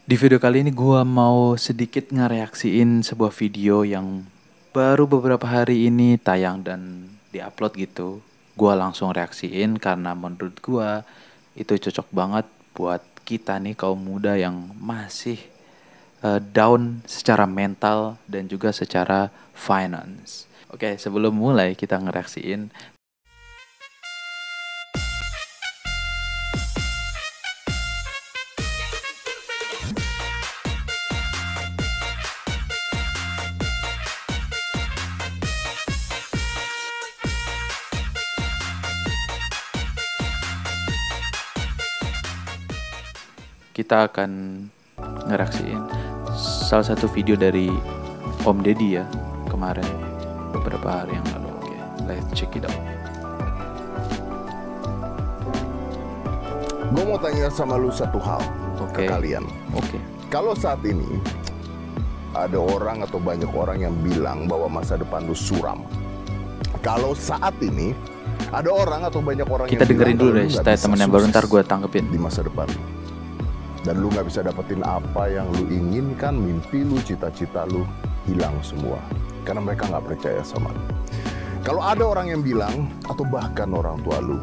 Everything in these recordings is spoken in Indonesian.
Di video kali ini gua mau sedikit ngereaksiin sebuah video yang baru beberapa hari ini tayang dan diupload gitu. Gua langsung reaksiin karena menurut gua itu cocok banget buat kita nih kaum muda yang masih down secara mental dan juga secara finance. Oke, sebelum mulai kita ngereaksiin, kita akan ngereaksiin salah satu video dari Om Deddy ya kemarin beberapa hari yang lalu. Oke, let's check it out. Gue mau tanya sama lu satu hal Oke. ke kalian. Oke. Kalau saat ini ada orang atau banyak orang yang bilang bahwa masa depan lu suram. Kalau saat ini ada orang atau banyak orang Kita yang dengerin bilang dulu kalau deh lu nggak statement bisa yang baru, sukses ntar gue tanggepin. di masa depan lu. Dan lu nggak bisa dapetin apa yang lu inginkan, mimpi lu, cita-cita lu hilang semua. Karena mereka nggak percaya sama lu. Kalau ada orang yang bilang, atau bahkan orang tua lu,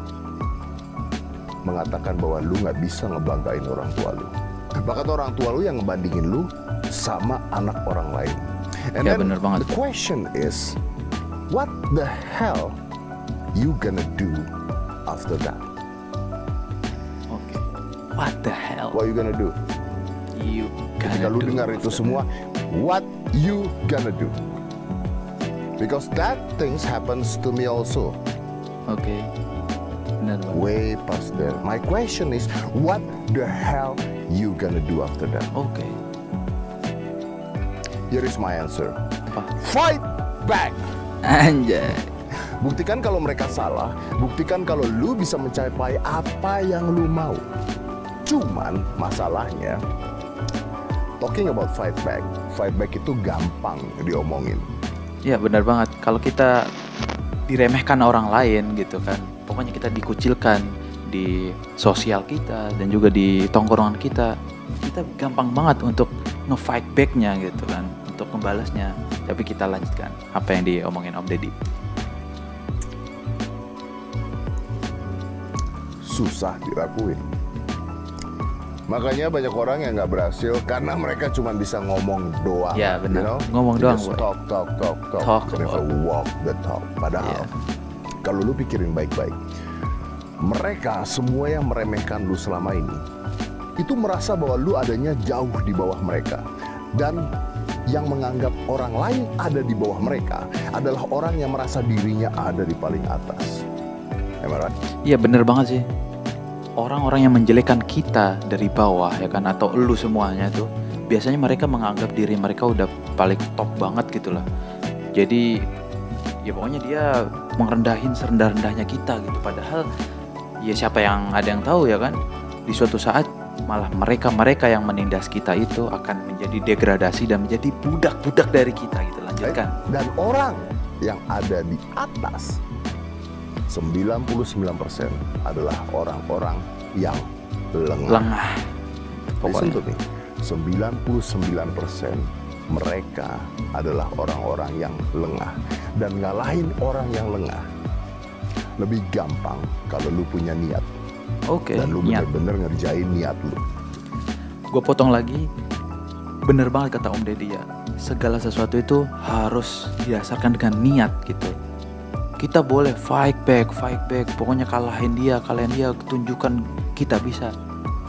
mengatakan bahwa lu nggak bisa ngebanggain orang tua lu. Bahkan orang tua lu yang ngebandingin lu sama anak orang lain. And Ya, then bener banget. the question is, what the hell you gonna do after that? Oke. What the hell? What you gonna do? You Ketika gonna lu do dengar itu after semua, what you gonna do? Because that things happens to me also. that? Oke. Benar banget. Way past there. My question is, what the hell you gonna do after that? Oke. Here is my answer. Apa? Fight back. Anjay. Buktikan kalau mereka salah. Buktikan kalau lu bisa mencapai apa yang lu mau. Cuman masalahnya, talking about fight back itu gampang diomongin. Ya benar banget. Kalau kita diremehkan orang lain gitu kan, pokoknya kita dikucilkan di sosial kita dan juga di tongkrongan kita gampang banget untuk nge-fight back-nya gitu kan, untuk membalasnya. Tapi kita lanjutkan apa yang diomongin Om Deddy. Susah dilakuin. Makanya banyak orang yang nggak berhasil karena mereka cuma bisa ngomong doang. Ya, benar. you know? Ngomong They doang, just boy. talk. Talk They never about. walk the talk. Padahal kalau lu pikirin baik-baik, mereka semua yang meremehkan lu selama ini itu merasa bahwa lu adanya jauh di bawah mereka. Dan yang menganggap orang lain ada di bawah mereka adalah orang yang merasa dirinya ada di paling atas. Am I right? Iya bener banget sih. Orang-orang yang menjelekkan kita dari bawah ya kan, atau elu semuanya tuh, biasanya mereka menganggap diri mereka udah paling top banget gitu lah. Jadi ya pokoknya dia merendahin serendah-rendahnya kita gitu. Padahal ya siapa yang ada yang tahu ya kan, di suatu saat malah mereka yang menindas kita itu akan menjadi degradasi dan menjadi budak-budak dari kita gitu. Lanjutkan. Dan orang yang ada di atas 99% adalah orang-orang yang lengah. Lengah. Listen Pokoknya. to me. 99% mereka adalah orang-orang yang lengah. Dan ngalahin orang yang lengah lebih gampang kalau lu punya niat. Oke, Dan lu niat. bener-bener ngerjain niat lu. Gue potong lagi. Bener banget kata Om Deddy ya. Segala sesuatu itu harus didasarkan dengan niat gitu. Kita boleh fight back. Pokoknya kalahin dia, tunjukkan kita bisa.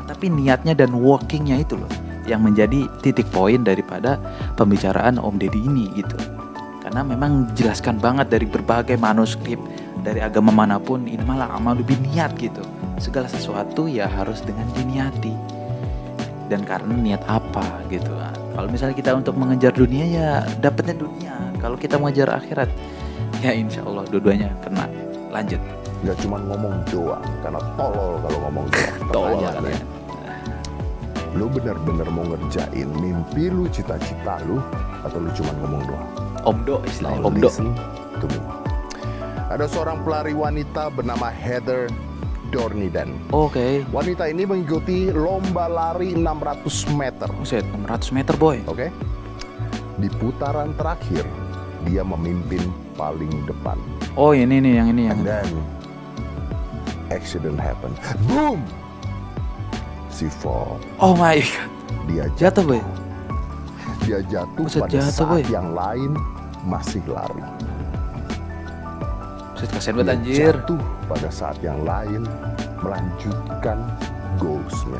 Tapi niatnya dan workingnya itu loh yang menjadi titik poin daripada pembicaraan Om Deddy ini gitu. Karena memang jelaskan banget dari berbagai manuskrip dari agama manapun, ini malah amal lebih niat gitu. Segala sesuatu ya harus dengan diniati. Dan karena niat apa gitu kan. Kalau misalnya kita untuk mengejar dunia ya dapatnya dunia. Kalau kita mengejar akhirat ya insya Allah dua-duanya kena. Lanjut. Gak cuma ngomong doang, karena tolol kalau ngomong doang. Tolol Pertanyaannya, lu bener-bener mau ngerjain mimpi lu, cita-cita lu, atau lu cuma ngomong doang? Omdo istilahnya. Now Omdo. listen to me. Ada seorang pelari wanita bernama Heather Dorniden. Oke. Wanita ini mengikuti lomba lari 600 meter. Buset, 600 meter boy. Oke. Di putaran terakhir, dia memimpin paling depan. Oh ini nih yang ini yang. And then, accident happen. Boom! She fall. Oh my god. Dia Jatuh boy. Dia jatuh Buset, pada jatuh, saat boy. yang lain masih lari. Buset, kasihan Dia banget anjir. jatuh pada saat yang lain melanjutkan goalsnya.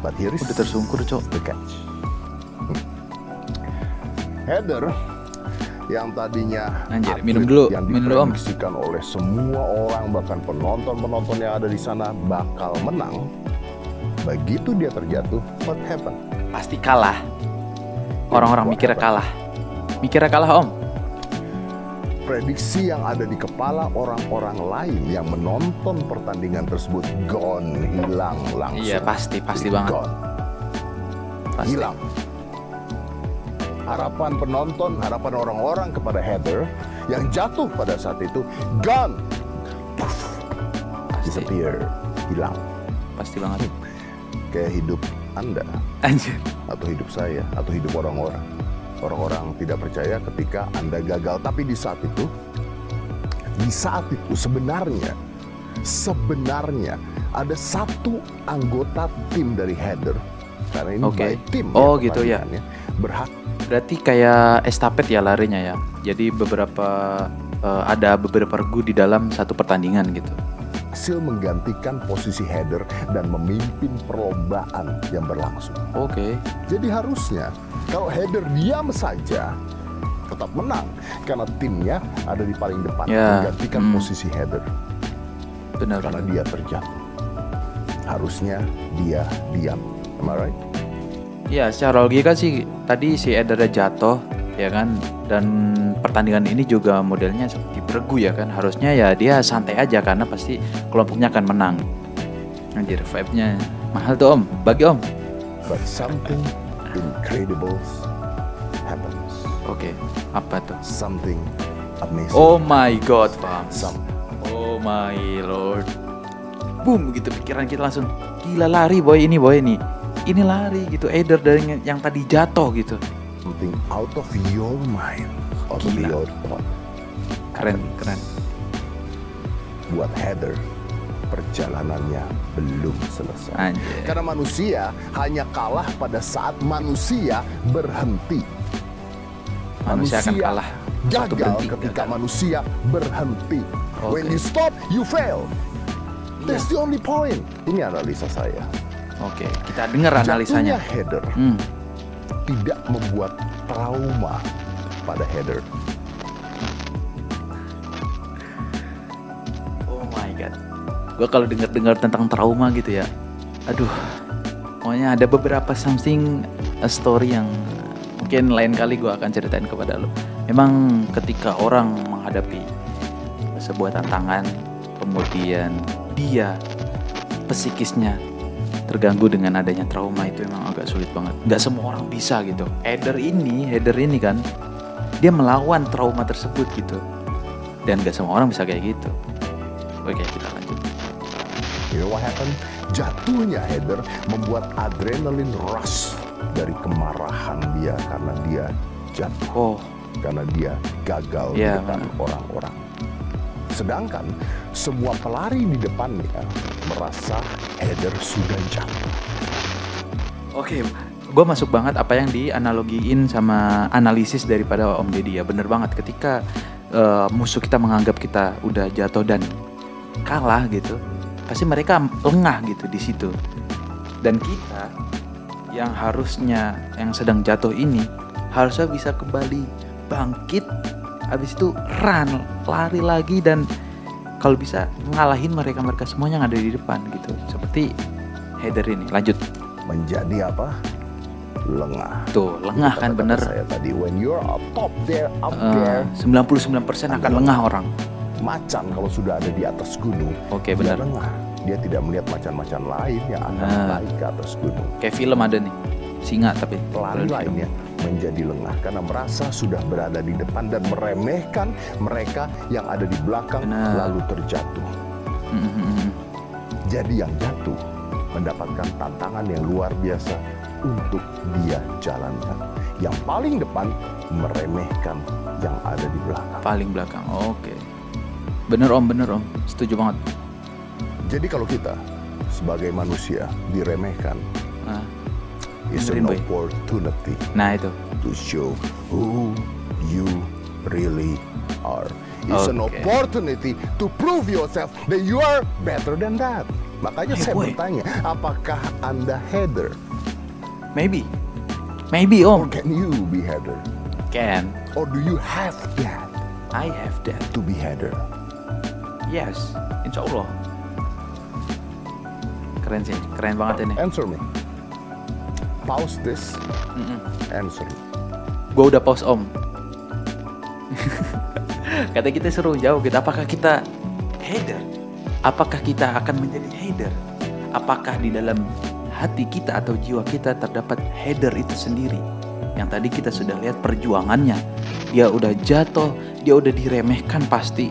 But here is Udah tersungkur cok. the catch. Heather yang tadinya Anjir, atlet minum dulu, yang minum dulu, Om. diprediksikan oleh semua orang, bahkan penonton-penonton yang ada di sana bakal menang. Begitu dia terjatuh, what happened? Pasti kalah. Orang-orang mikirnya kalah. Mikirnya kalah om. Prediksi yang ada di kepala orang-orang lain yang menonton pertandingan tersebut gone, hilang langsung. Iya pasti banget. Gone, Pasti. hilang. Harapan penonton, harapan orang-orang kepada Heather yang jatuh pada saat itu gone, Pasti. disappear, hilang. Pasti banget. Kayak hidup Anda Anjir. atau hidup saya atau hidup orang-orang. Orang-orang tidak percaya ketika Anda gagal, tapi di saat itu sebenarnya ada satu anggota tim dari Heather, karena ini Oke. by tim Oh, gitu ya. pertandingannya, berhak Berarti kayak estafet ya larinya ya. Jadi ada beberapa regu di dalam satu pertandingan gitu. hasil menggantikan posisi Heather dan memimpin perlombaan yang berlangsung. Oke. Jadi harusnya kalau Heather diam saja tetap menang karena timnya ada di paling depan Ya, menggantikan posisi Heather Benar. karena dia terjatuh. Harusnya dia diam. Am I right? Ya secara logika sih tadi si Edernya jatuh ya kan. Dan pertandingan ini juga modelnya seperti beregu ya kan. Harusnya ya dia santai aja karena pasti kelompoknya akan menang. Anjir vibe-nya mahal tuh om. Bagi om. But something incredible happens. Oke. Apa tuh? Something amazing. Oh my god fam. Some- Oh my lord. Boom gitu pikiran kita langsung. Gila lari boy ini Ini lari gitu. Eder dari yang tadi jatuh gitu. something out of your mind, out of Gila. your thought. Keren. Buat Heather, perjalanannya belum selesai. Anjir. Karena manusia hanya kalah pada saat manusia berhenti. Manusia akan kalah. Suatu Gagal berhenti, ketika gagal. manusia berhenti. Oke. When you stop, you fail. That's the only point. Ini analisa saya. Oke, kita dengar analisanya. Jatuhnya Heather tidak membuat trauma pada Heather. Oh my god. Gue kalau dengar tentang trauma gitu ya. Aduh. Pokoknya ada beberapa something a story yang mungkin lain kali gue akan ceritain kepada lo. Memang ketika orang menghadapi sebuah tantangan, kemudian dia psikisnya terganggu dengan adanya trauma, itu emang agak sulit banget. Nggak semua orang bisa gitu. Heather ini kan dia melawan trauma tersebut gitu. Dan nggak semua orang bisa kayak gitu. Oke, kita lanjut. You know what happened? Jatuhnya Heather membuat adrenalin rush dari kemarahan dia karena dia jatuh, Oh, karena dia gagal Iya, di depan benar. orang-orang. Sedangkan semua pelari di depannya merasa Heather sudah jatuh. oke. Gue masuk banget apa yang dianalogiin sama analisis daripada Om Deddy ya. Bener banget ketika musuh kita menganggap kita udah jatuh dan kalah gitu, pasti mereka lengah gitu di situ. Dan kita yang yang sedang jatuh ini harusnya bisa kembali bangkit, habis itu lari lagi dan kalau bisa ngalahin mereka semuanya yang ada di depan gitu. Seperti Heather ini. Lanjut. Menjadi apa? Lengah. Tuh, lengah Itu kan kata-kata bener. saya tadi, when you're up top there, up there, 99% akan lengah orang. macan kalau sudah ada di atas gunung, Oke, dia benar. lengah. Dia tidak melihat macan-macan lain yang akan naik ke atas gunung. Kayak film ada nih. Singa tapi. Pelari kalau di film. lainnya menjadi lengah karena merasa sudah berada di depan dan meremehkan mereka yang ada di belakang Benar. lalu terjatuh. Mm-mm. Jadi yang jatuh mendapatkan tantangan yang luar biasa untuk dia jalankan. Yang paling depan meremehkan yang ada di belakang. Paling belakang. Oke. Bener Om, bener Om. Setuju banget. Jadi kalau kita sebagai manusia diremehkan, Nah, it's dengerin, an Boy. opportunity Nah itu. to show who you really are. It's an Oke. opportunity to prove yourself that you are better than that. Makanya Hey, saya boy. bertanya, apakah Anda header? Maybe Or Om. can you be header? Can. Or do you have that I have that. to be header? Yes. Insya Allah. Keren sih. Keren banget ini. Answer me. Pause this. Answer me. Gue udah pause Om. Kata kita seru jauh gitu. Apakah kita header? Apakah kita akan menjadi header? Apakah di dalam hati kita atau jiwa kita terdapat header itu sendiri? Yang tadi kita sudah lihat perjuangannya. Dia udah jatuh, dia udah diremehkan pasti.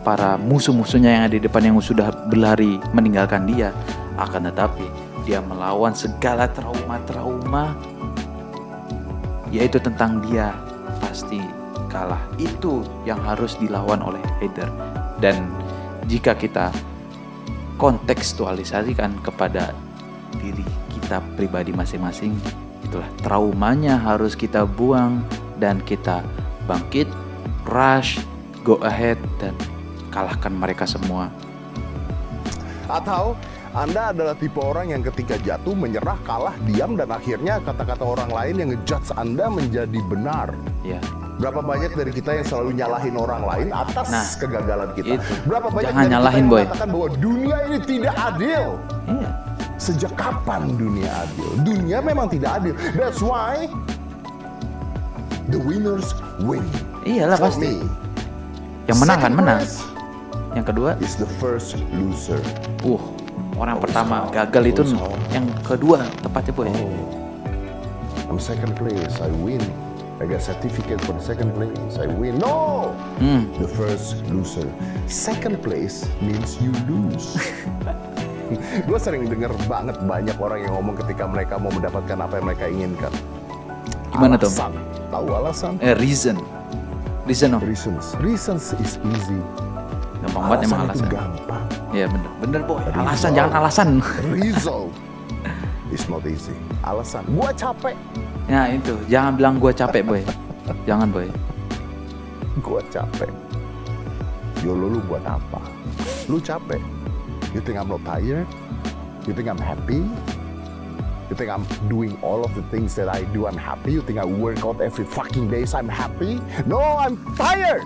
Para musuh-musuhnya yang ada di depan yang sudah berlari meninggalkan dia. Akan tetapi dia melawan segala trauma-trauma, yaitu tentang dia pasti kalah. Itu yang harus dilawan oleh header. Dan jika kita kontekstualisasikan kepada diri kita pribadi masing-masing, itulah traumanya harus kita buang dan kita bangkit, rush, go ahead dan kalahkan mereka semua. Atau Anda adalah tipe orang yang ketika jatuh menyerah, kalah, diam, dan akhirnya kata-kata orang lain yang ngejudge Anda menjadi benar. Ya, Berapa banyak dari kita yang selalu nyalahin orang lain atas Nah, kegagalan kita? itu. Berapa banyak Jangan dari nyalahin, kita yang Boy. mengatakan bahwa dunia ini tidak adil? iya. Sejak kapan dunia adil? Dunia memang tidak adil. That's why the winners win. Iyalah For pasti. me, Yang menang kan second menang. place Yang kedua, is the first loser. orang pertama gagal itu yang kedua tepatnya Boy. I'm second place. I win. I get certificate for the second place. I win. No, the first loser. Second place means you lose. Gue sering denger banget banyak orang yang ngomong ketika mereka mau mendapatkan apa yang mereka inginkan. Gimana tuh? Alasan. Tahu alasan? Reason Om. Reasons is easy. Gampang banget emang Alasan itu alasan. gampang. Iya bener Boy. Result. Alasan jangan alasan. Result is not easy. Alasan. Gua capek. Nah itu jangan bilang gue capek Boy. Jangan Boy. Gua capek. Yolo lu buat apa? Lu capek. You think I'm not tired? You think I'm happy? You think I'm doing all of the things that I do I'm happy? You think I work out every fucking days I'm happy? No, I'm tired.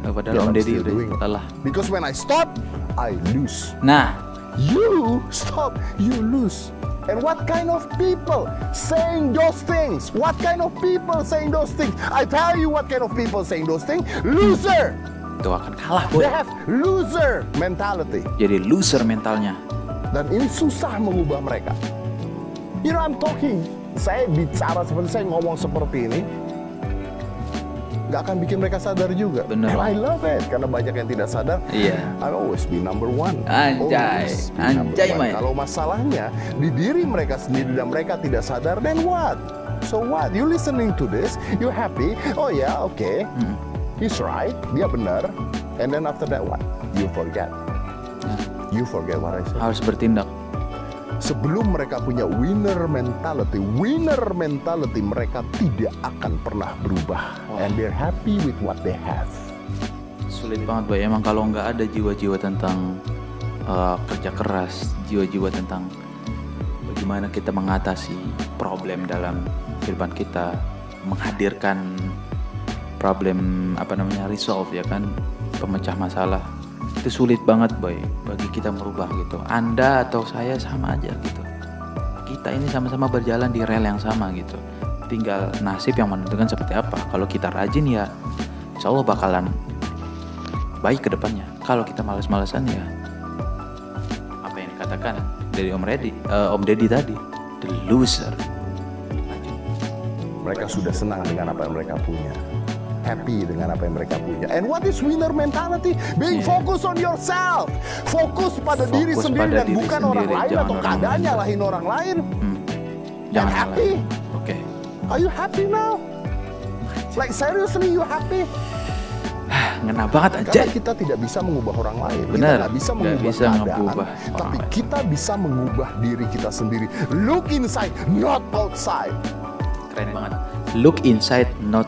Padahal Yeah, Om I'm Deddy still doing udah it. lelah. Because when I stop, I lose. Nah You stop, you lose. And what kind of people saying those things? What kind of people saying those things? I tell you what kind of people saying those things. Loser. itu akan kalah Boy. They have loser mentality. Jadi loser mentalnya. Dan ini susah mengubah mereka. You know, I'm talking. Saya bicara seperti saya ngomong seperti ini, nggak akan bikin mereka sadar juga. Bener. And I love it karena banyak yang tidak sadar. Iya. I always be number one. Anjay. Always be number Anjay, one. Mai. Kalau masalahnya di diri mereka sendiri dan mereka tidak sadar, then what? So what? You listening to this, you happy? Oh ya, okay. He's right. Dia benar. And then after that what? You forget. You forget what I said. Harus bertindak. Sebelum mereka punya winner mentality mereka tidak akan pernah berubah. And they're happy with what they have. Sulit banget Boy. Emang kalau nggak ada jiwa-jiwa tentang kerja keras, jiwa-jiwa tentang bagaimana kita mengatasi problem dalam kehidupan kita, menghadirkan problem resolve ya kan, pemecah masalah, itu sulit banget Boy bagi kita merubah gitu. Anda atau saya sama aja gitu. Kita ini sama-sama berjalan di rel yang sama gitu. Tinggal nasib yang menentukan seperti apa. Kalau kita rajin ya insya Allah bakalan baik ke depannya. Kalau kita malas-malasan ya apa yang dikatakan dari Om Deddy tadi, the loser. Lanjut. Mereka sudah senang dengan apa yang mereka punya. happy dengan apa yang mereka punya. And what is winner mentality? Being Yeah. focused on yourself. Fokus pada diri Fokus sendiri pada dan diri bukan sendiri, orang lain jangan atau orang keadaan lain. nyalahin orang lain. Jangan happy? nyalahin. Oke. Are you happy now? Like seriously you happy? Ngena banget aja. Karena kita tidak bisa mengubah orang lain. Benar, Kita nggak bisa nggak mengubah bisa keadaan, mengubah orang tapi lain. kita bisa mengubah diri kita sendiri. Look inside, not outside. Keren banget. Look inside, not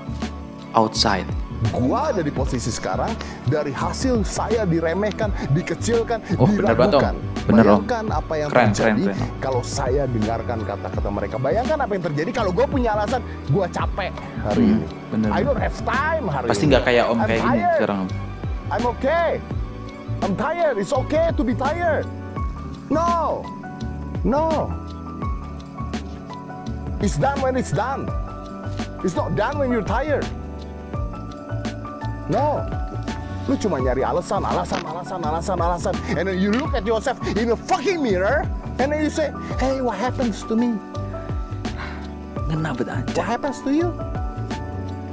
outside. Gua ada di posisi sekarang dari hasil saya diremehkan, dikecilkan, Oh, benar banget, Om. diragukan. Benar, Om. Bayangkan apa yang Keren, terjadi keren, Om. kalau saya dengarkan kata-kata mereka. Bayangkan apa yang terjadi kalau gue punya alasan gue capek hari ini. benar. I don't have time hari Pasti ini. nggak kayak Om I'm kayak gini tired. sekarang. Om. I'm okay. I'm tired. It's okay to be tired. No. No. It's done when it's done. It's not done when you're tired. No. Lu cuma nyari alasan. And then you look at yourself in a fucking mirror. And then you say, hey, what happens to me? Ngena banget What aja. happens to you?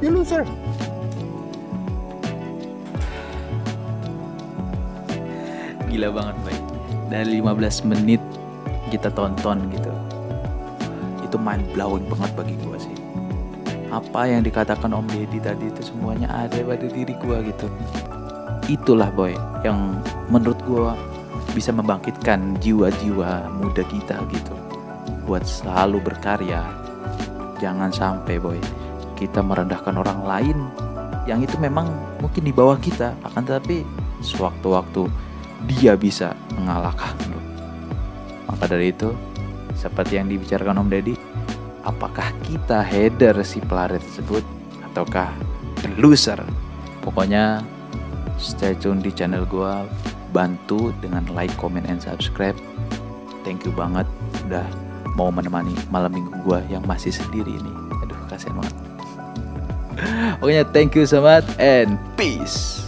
You loser. Gila banget, Boy. Dari 15 menit kita tonton gitu. Itu mind blowing banget bagi gua sih. Apa yang dikatakan Om Deddy tadi itu semuanya ada pada diri gua gitu. Itulah, Boy, yang menurut gua bisa membangkitkan jiwa-jiwa muda kita gitu. Buat selalu berkarya. Jangan sampai, Boy, kita merendahkan orang lain yang itu memang mungkin di bawah kita, akan tetapi sewaktu-waktu dia bisa mengalahkan lu. Maka dari itu, seperti yang dibicarakan Om Deddy, apakah kita header si pelari tersebut ataukah the loser? Pokoknya stay tune di channel gua, bantu dengan like, comment, and subscribe. Thank you banget udah mau menemani malam minggu gua yang masih sendiri ini. Aduh, kasihan banget. Pokoknya thank you so much and peace.